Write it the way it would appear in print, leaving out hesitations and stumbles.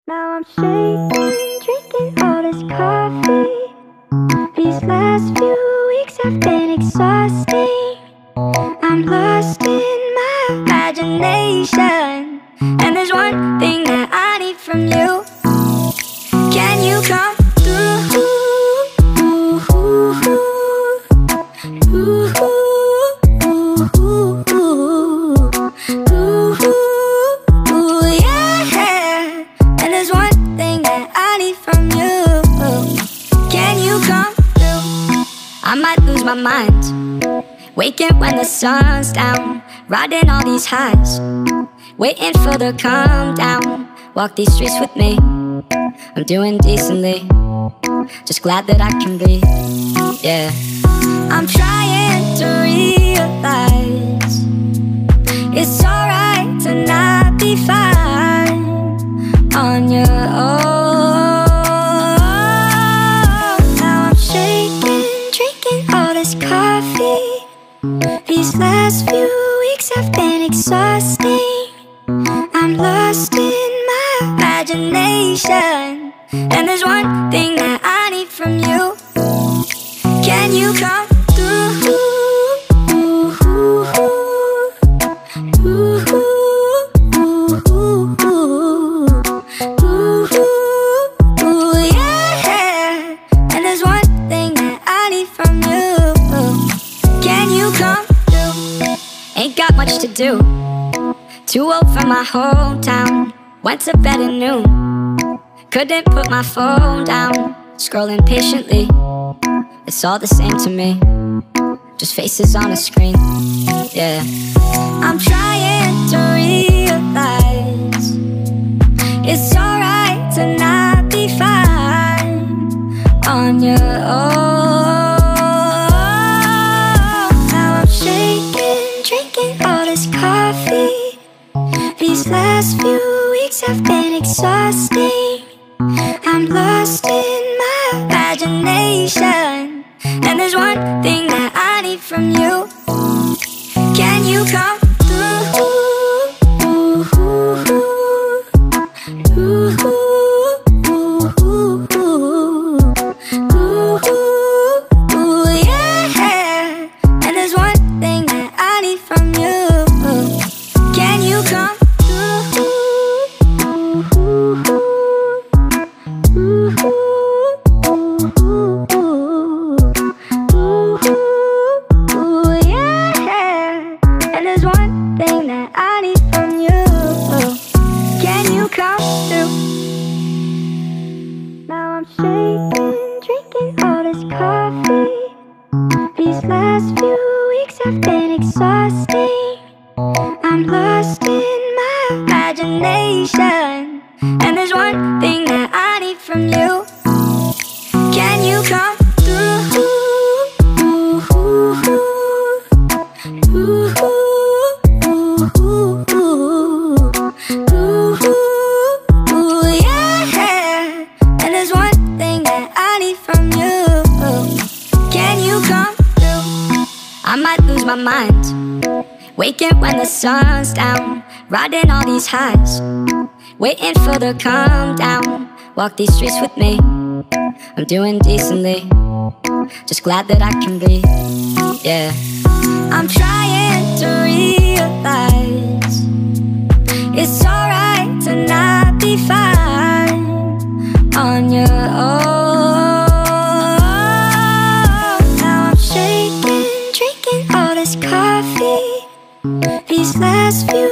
Now I'm shaking, drinking all this coffee. These last few weeks have been exhausting. I'm lost in my imagination, and there's one thing that I need from you. Can you come through? Yeah. And there's one thing that I need from you. Can you come through? I might lose my mind, waking when the sun's down, riding all these highs, waiting for the calm down. Walk these streets with me, I'm doing decently, just glad that I can breathe, yeah. I'm trying to realize it's alright to not be fine on your own. Now I'm shaking, drinking all this coffee. These last few weeks have been exhausting. I'm lost in my imagination, and there's one thing that I need from you. Can you come through? Yeah. And there's one thing that I need from you. Can you come through? Ain't got much to do, too old for my hometown. Went to bed at noon, couldn't put my phone down. Scrolling patiently, it's all the same to me, just faces on a screen, yeah. I'm trying to realize it's alright to not be fine on your own. Now I'm shaking, drinking all this coffee. These last few weeks have been exhausting. I'm lost in my imagination, and there's one thing that I need from you. Can you come through? Yeah. And there's one thing that I need from you. Can you come through? Yeah. And there's one thing that I need from you. Can you come through? Now I'm shaking, drinking all this coffee. These last few weeks have been exhausting. I'm lost in my imagination, and there's one thing that I need from you. Can you come through? Yeah. And there's one thing that I need from you. Can you come through? I might lose my mind, waking when the sun's down, riding all these highs, waiting for the calm down. Walk these streets with me, I'm doing decently, just glad that I can breathe, yeah. I'm trying to realize it's alright to not be fine on your own. Now I'm shaking, drinking all this coffee. These last few